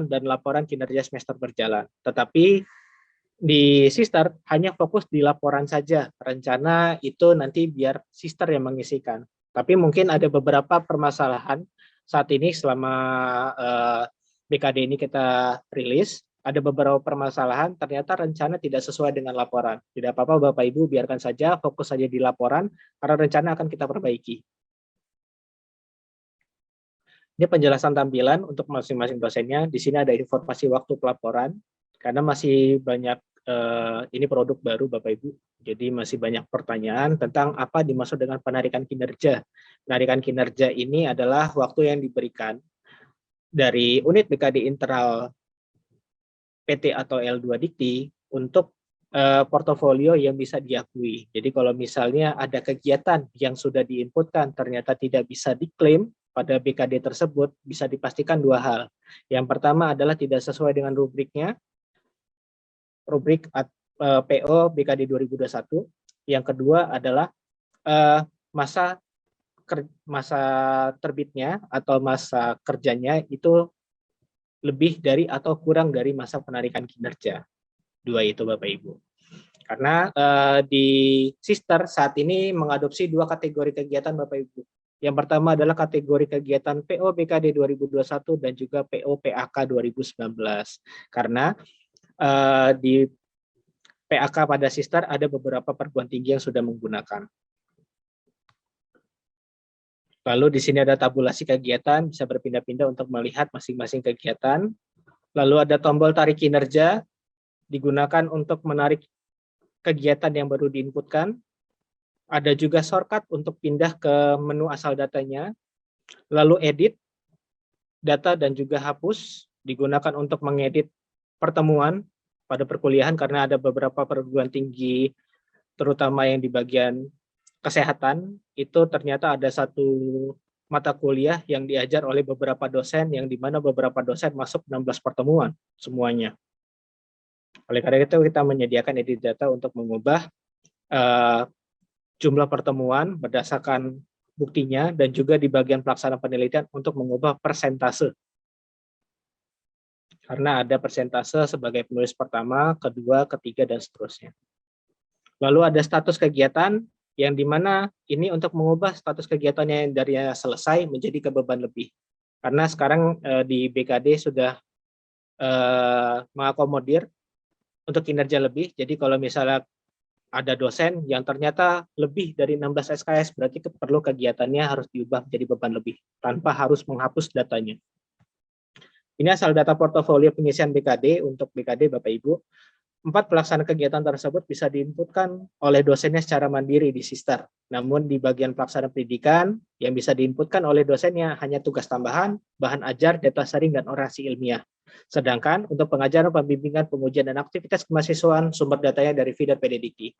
dan laporan kinerja semester berjalan. Tetapi di Sister hanya fokus di laporan saja. Rencana itu nanti biar Sister yang mengisikan. Tapi mungkin ada beberapa permasalahan saat ini selama BKD ini kita rilis, ada beberapa permasalahan, ternyata rencana tidak sesuai dengan laporan. Tidak apa-apa Bapak Ibu, biarkan saja, fokus saja di laporan, karena rencana akan kita perbaiki. Ini penjelasan tampilan untuk masing-masing dosennya. Di sini ada informasi waktu pelaporan, karena masih banyak, ini produk baru Bapak Ibu, jadi masih banyak pertanyaan tentang apa dimaksud dengan penarikan kinerja. Penarikan kinerja ini adalah waktu yang diberikan dari unit BKD internal PT atau L2 Dikti untuk portofolio yang bisa diakui. Jadi kalau misalnya ada kegiatan yang sudah diinputkan ternyata tidak bisa diklaim pada BKD tersebut, bisa dipastikan dua hal. Yang pertama adalah tidak sesuai dengan rubriknya, rubrik PO BKD 2021. Yang kedua adalah masa terbitnya atau masa kerjanya itu lebih dari atau kurang dari masa penarikan kinerja. Dua itu Bapak Ibu. Karena di Sister saat ini mengadopsi dua kategori kegiatan Bapak Ibu. Yang pertama adalah kategori kegiatan PO BKD 2021 dan juga PO PAK 2019. Karena di PAK pada Sister ada beberapa perguruan tinggi yang sudah menggunakan. Lalu di sini ada tabulasi kegiatan, bisa berpindah-pindah untuk melihat masing-masing kegiatan. Lalu ada tombol tarik kinerja, digunakan untuk menarik kegiatan yang baru diinputkan. Ada juga shortcut untuk pindah ke menu asal datanya. Lalu edit, data dan juga hapus, digunakan untuk mengedit pertemuan pada perkuliahan karena ada beberapa perguruan tinggi, terutama yang di bagian kesehatan, itu ternyata ada satu mata kuliah yang diajar oleh beberapa dosen, yang dimana beberapa dosen masuk 16 pertemuan semuanya. Oleh karena itu kita menyediakan edit data untuk mengubah jumlah pertemuan berdasarkan buktinya, dan juga di bagian pelaksanaan penelitian untuk mengubah persentase. Karena ada persentase sebagai penulis pertama, kedua, ketiga, dan seterusnya. Lalu ada status kegiatan, yang dimana ini untuk mengubah status kegiatannya yang dari selesai menjadi ke beban lebih. Karena sekarang di BKD sudah mengakomodir untuk kinerja lebih, jadi kalau misalnya ada dosen yang ternyata lebih dari 16 SKS, berarti perlu kegiatannya harus diubah menjadi beban lebih, tanpa harus menghapus datanya. Ini asal data portofolio pengisian BKD untuk BKD Bapak Ibu. 4 pelaksana kegiatan tersebut bisa diinputkan oleh dosennya secara mandiri di Sister. Namun di bagian pelaksana pendidikan yang bisa diinputkan oleh dosennya hanya tugas tambahan, bahan ajar, data sharing, dan orasi ilmiah. Sedangkan untuk pengajaran, pembimbingan, pengujian, dan aktivitas kemahasiswaan, sumber datanya dari feeder PD Dikti.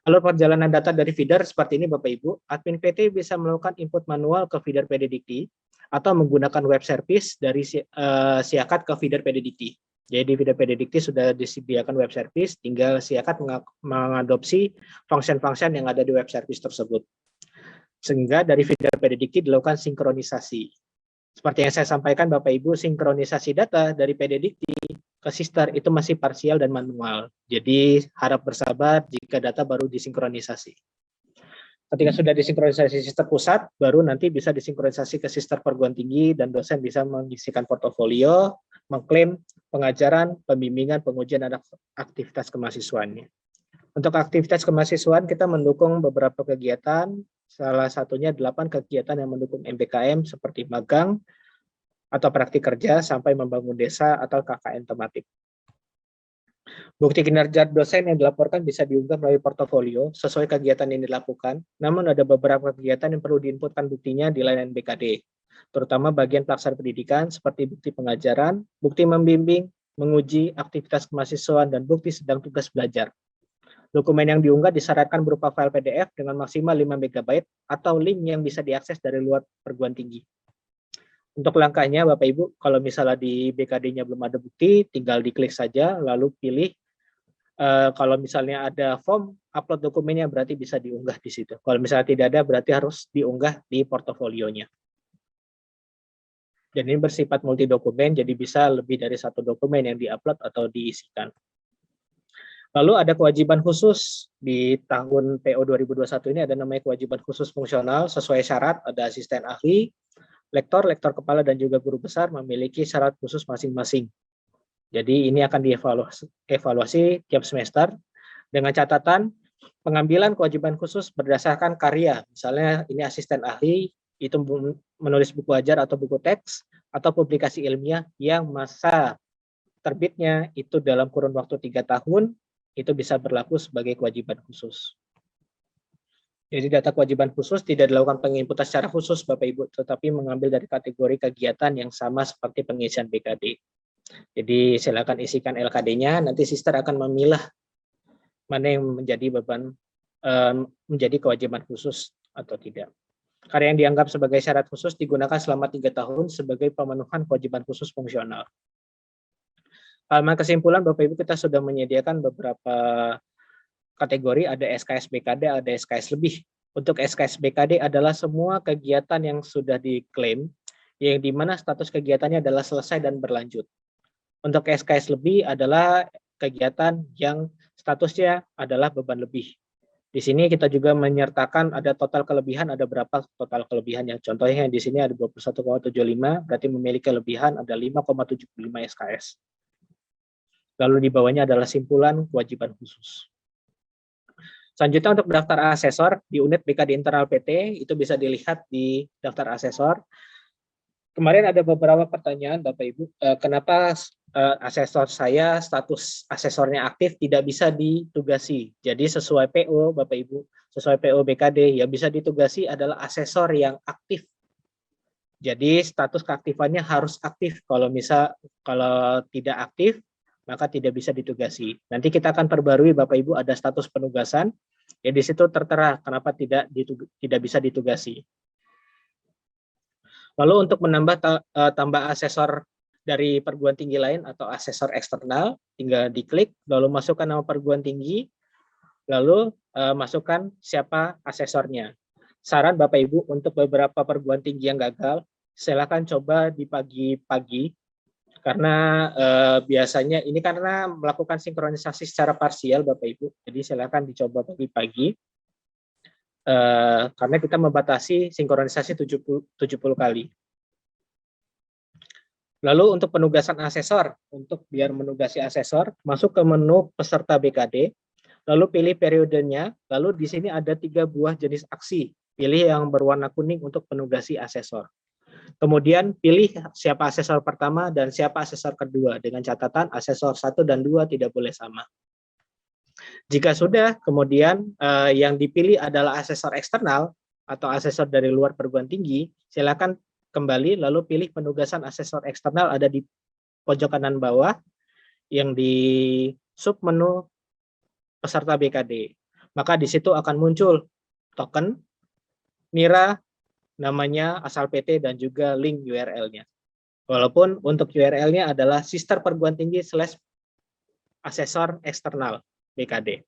Alur perjalanan data dari feeder seperti ini Bapak Ibu. Admin PT bisa melakukan input manual ke feeder PD Dikti atau menggunakan web service dari Siakat ke feeder PD Dikti. Jadi feeder PD Dikti sudah disediakan web service, tinggal Siakat mengadopsi function-function yang ada di web service tersebut. Sehingga dari feeder PD Dikti dilakukan sinkronisasi. Seperti yang saya sampaikan Bapak Ibu, sinkronisasi data dari PD Dikti ke Sister itu masih parsial dan manual. Jadi harap bersabar jika data baru disinkronisasi. Ketika sudah disinkronisasi Sister pusat, baru nanti bisa disinkronisasi ke Sister perguruan tinggi, dan dosen bisa mengisikan portofolio, mengklaim pengajaran, pembimbingan, pengujian, dan aktivitas kemahasiswaannya. Untuk aktivitas kemahasiswaan kita mendukung beberapa kegiatan, salah satunya 8 kegiatan yang mendukung MBKM seperti magang atau praktik kerja sampai membangun desa atau KKN tematik. Bukti kinerja dosen yang dilaporkan bisa diunggah melalui portofolio sesuai kegiatan yang dilakukan, namun ada beberapa kegiatan yang perlu diinputkan buktinya di layanan BKD, terutama bagian pelaksana pendidikan seperti bukti pengajaran, bukti membimbing, menguji, aktivitas kemahasiswaan, dan bukti sedang tugas belajar. Dokumen yang diunggah disyaratkan berupa file PDF dengan maksimal 5 MB atau link yang bisa diakses dari luar perguruan tinggi. Untuk langkahnya Bapak Ibu, kalau misalnya di BKD-nya belum ada bukti, tinggal diklik saja, lalu pilih. Kalau misalnya ada form, upload dokumennya berarti bisa diunggah di situ. Kalau misalnya tidak ada, berarti harus diunggah di portofolionya. Dan ini bersifat multi dokumen, jadi bisa lebih dari satu dokumen yang diupload atau diisikan. Lalu ada kewajiban khusus di tahun PO 2021 ini, ada namanya kewajiban khusus fungsional sesuai syarat, ada asisten ahli, lektor, lektor kepala, dan juga guru besar memiliki syarat khusus masing-masing. Jadi ini akan dievaluasi tiap semester dengan catatan pengambilan kewajiban khusus berdasarkan karya. Misalnya ini asisten ahli, itu menulis buku ajar atau buku teks, atau publikasi ilmiah yang masa terbitnya itu dalam kurun waktu 3 tahun, itu bisa berlaku sebagai kewajiban khusus. Jadi data kewajiban khusus tidak dilakukan penginputan secara khusus Bapak Ibu, tetapi mengambil dari kategori kegiatan yang sama seperti pengisian BKD. Jadi silakan isikan LKD-nya, nanti sister akan memilah mana yang menjadi beban, menjadi kewajiban khusus atau tidak. Karya yang dianggap sebagai syarat khusus digunakan selama 3 tahun sebagai pemenuhan kewajiban khusus fungsional. Halaman kesimpulan Bapak Ibu, kita sudah menyediakan beberapa kategori, ada SKS BKD, ada SKS lebih. Untuk SKS BKD adalah semua kegiatan yang sudah diklaim, yang dimana status kegiatannya adalah selesai dan berlanjut. Untuk SKS lebih adalah kegiatan yang statusnya adalah beban lebih. Di sini kita juga menyertakan ada total kelebihan, ada berapa total kelebihannya. Contohnya di sini ada 21,75, berarti memiliki kelebihan ada 5,75 SKS. Lalu di bawahnya adalah simpulan kewajiban khusus. Selanjutnya untuk daftar asesor di unit BKD internal PT, itu bisa dilihat di daftar asesor. Kemarin ada beberapa pertanyaan Bapak Ibu, kenapa asesor saya status asesornya aktif tidak bisa ditugasi. Jadi sesuai PO Bapak Ibu, sesuai PO BKD yang bisa ditugasi adalah asesor yang aktif. Jadi status keaktifannya harus aktif. Kalau tidak aktif, maka tidak bisa ditugasi. Nanti kita akan perbarui Bapak Ibu, ada status penugasan, ya di situ tertera kenapa tidak bisa ditugasi. Lalu untuk menambah tambah asesor dari perguruan tinggi lain atau asesor eksternal, tinggal diklik, lalu masukkan nama perguruan tinggi, lalu masukkan siapa asesornya. Saran Bapak Ibu, untuk beberapa perguruan tinggi yang gagal, silakan coba di pagi-pagi, karena biasanya ini karena melakukan sinkronisasi secara parsial Bapak Ibu, jadi silakan dicoba pagi-pagi, karena kita membatasi sinkronisasi 70 kali. Lalu untuk penugasan asesor, untuk biar menugasi asesor, masuk ke menu peserta BKD, lalu pilih periodenya, lalu di sini ada 3 buah jenis aksi, pilih yang berwarna kuning untuk penugasi asesor. Kemudian pilih siapa asesor pertama dan siapa asesor kedua, dengan catatan asesor 1 dan 2 tidak boleh sama. Jika sudah, kemudian yang dipilih adalah asesor eksternal atau asesor dari luar perguruan tinggi, silakan kembali lalu pilih penugasan asesor eksternal, ada di pojok kanan bawah yang di sub menu peserta BKD. Maka di situ akan muncul token, NIRA, namanya, asal PT, dan juga link URL-nya. Walaupun untuk URL-nya adalah sister perguruan tinggi / asesor eksternal BKD.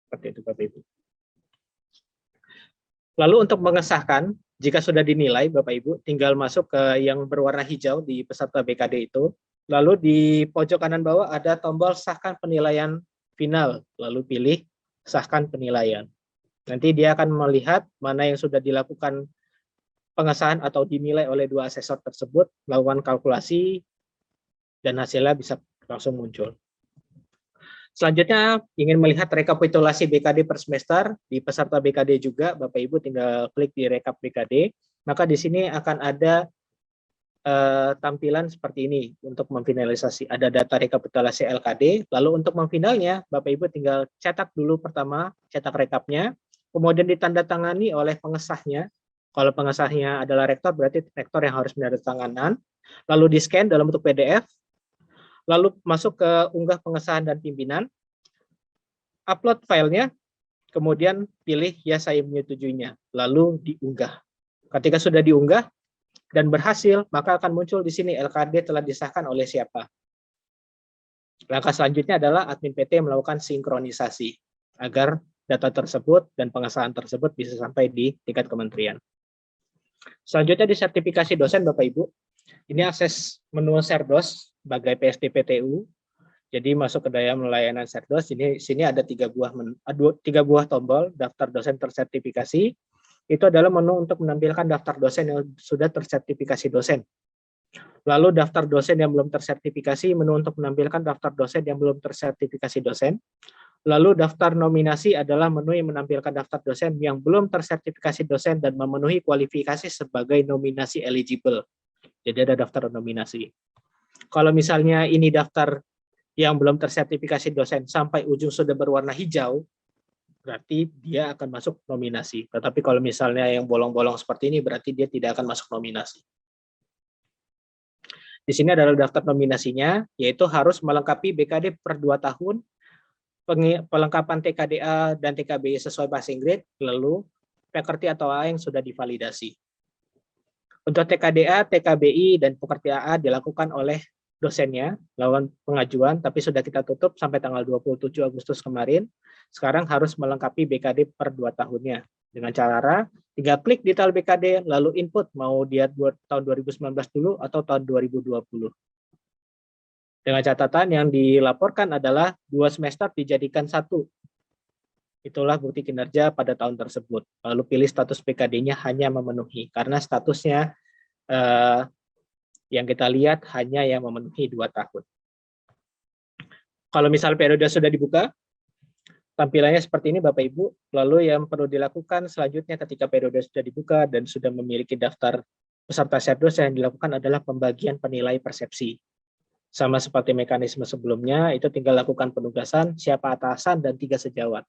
Seperti itu Bapak Ibu. Lalu untuk mengesahkan, jika sudah dinilai Bapak Ibu, tinggal masuk ke yang berwarna hijau di peserta BKD itu. Lalu di pojok kanan bawah ada tombol sahkan penilaian final. Lalu pilih sahkan penilaian. Nanti dia akan melihat mana yang sudah dilakukan pengesahan atau dinilai oleh 2 asesor tersebut, melakukan kalkulasi, dan hasilnya bisa langsung muncul. Selanjutnya, ingin melihat rekapitulasi BKD per semester, di peserta BKD juga, Bapak Ibu tinggal klik di rekap BKD, maka di sini akan ada tampilan seperti ini untuk memfinalisasi. Ada data rekapitulasi LKD, lalu untuk memfinalnya, Bapak Ibu tinggal cetak dulu pertama, cetak rekapnya, kemudian ditandatangani oleh pengesahnya. Kalau pengesahnya adalah rektor, berarti rektor yang harus menandatangani, lalu di-scan dalam bentuk PDF, lalu masuk ke unggah pengesahan dan pimpinan, upload filenya, kemudian pilih ya saya menyetujuinya, lalu diunggah. Ketika sudah diunggah dan berhasil, maka akan muncul di sini LKD telah disahkan oleh siapa. Langkah selanjutnya adalah admin PT melakukan sinkronisasi agar data tersebut dan pengesahan tersebut bisa sampai di tingkat kementerian. Selanjutnya di sertifikasi dosen Bapak Ibu. Ini akses menu Serdos sebagai PSDPTU. Jadi masuk ke dalam layanan Serdos. Sini ada tiga buah tombol daftar dosen tersertifikasi. Itu adalah menu untuk menampilkan daftar dosen yang sudah tersertifikasi dosen. Lalu daftar dosen yang belum tersertifikasi, menu untuk menampilkan daftar dosen yang belum tersertifikasi dosen. Lalu daftar nominasi adalah menu yang menampilkan daftar dosen yang belum tersertifikasi dosen dan memenuhi kualifikasi sebagai nominasi eligible. Jadi ada daftar nominasi. Kalau misalnya ini daftar yang belum tersertifikasi dosen sampai ujung sudah berwarna hijau, berarti dia akan masuk nominasi. Tetapi kalau misalnya yang bolong-bolong seperti ini, berarti dia tidak akan masuk nominasi. Di sini adalah daftar nominasinya, yaitu harus melengkapi BKD per 2 tahun, pelengkapan TKDA dan TKBI sesuai passing grade, lalu pekerti atau A yang sudah divalidasi. Untuk TKDA, TKBI, dan pekerti AA dilakukan oleh dosennya lawan pengajuan, tapi sudah kita tutup sampai tanggal 27 Agustus kemarin. Sekarang harus melengkapi BKD per 2 tahunnya. Dengan cara tinggal klik detail BKD, lalu input mau dia tahun 2019 dulu atau tahun 2020. Dengan catatan yang dilaporkan adalah 2 semester dijadikan 1. Itulah bukti kinerja pada tahun tersebut. Lalu pilih status BKD-nya hanya memenuhi, karena statusnya yang kita lihat hanya yang memenuhi 2 tahun. Kalau misal periode sudah dibuka, tampilannya seperti ini Bapak Ibu. Lalu yang perlu dilakukan selanjutnya ketika periode sudah dibuka dan sudah memiliki daftar peserta Serdos, yang dilakukan adalah pembagian penilai persepsi. Sama seperti mekanisme sebelumnya, itu tinggal lakukan penugasan, siapa atasan, dan 3 sejawat.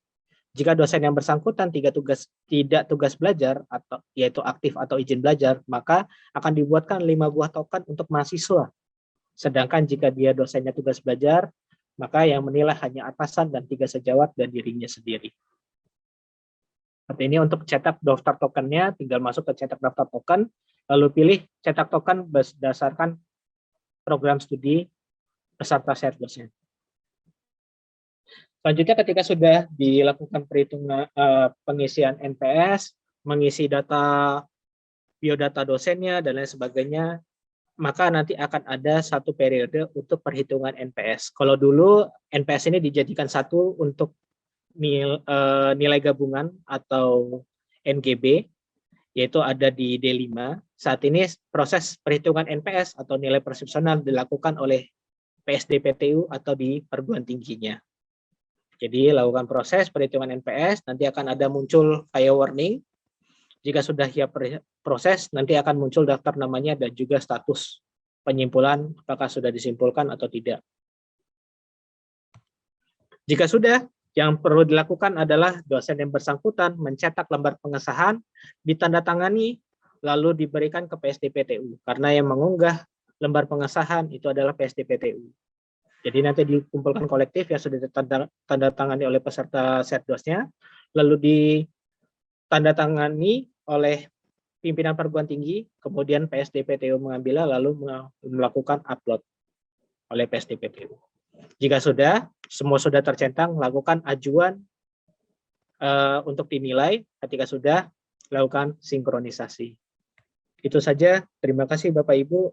Jika dosen yang bersangkutan tidak tugas belajar, atau yaitu aktif atau izin belajar, maka akan dibuatkan 5 buah token untuk mahasiswa. Sedangkan jika dia dosennya tugas belajar, maka yang menilai hanya atasan dan 3 sejawat dan dirinya sendiri. Seperti ini untuk cetak daftar tokennya, tinggal masuk ke cetak daftar token, lalu pilih cetak token berdasarkan program studi peserta Serdosnya. Selanjutnya ketika sudah dilakukan perhitungan pengisian NPS, mengisi data biodata dosennya dan lain sebagainya, maka nanti akan ada satu periode untuk perhitungan NPS. Kalau dulu NPS ini dijadikan satu untuk nilai gabungan atau NGB, yaitu ada di D5. Saat ini proses perhitungan NPS atau nilai persepsional dilakukan oleh PSDPTU atau di perguruan tingginya. Jadi lakukan proses perhitungan NPS, nanti akan ada muncul kayak warning. Jika sudah siap proses, nanti akan muncul daftar namanya dan juga status penyimpulan, apakah sudah disimpulkan atau tidak. Jika sudah, yang perlu dilakukan adalah dosen yang bersangkutan mencetak lembar pengesahan, ditandatangani, lalu diberikan ke PSDPTU. Karena yang mengunggah lembar pengesahan itu adalah PSDPTU. Jadi nanti dikumpulkan kolektif yang sudah ditandatangani oleh peserta Serdosnya, lalu ditandatangani oleh pimpinan perguruan tinggi, kemudian PSDPTU mengambilnya lalu melakukan upload oleh PSDPTU. Jika semua sudah tercentang, lakukan ajuan untuk dinilai. Ketika sudah, lakukan sinkronisasi. Itu saja. Terima kasih Bapak Ibu.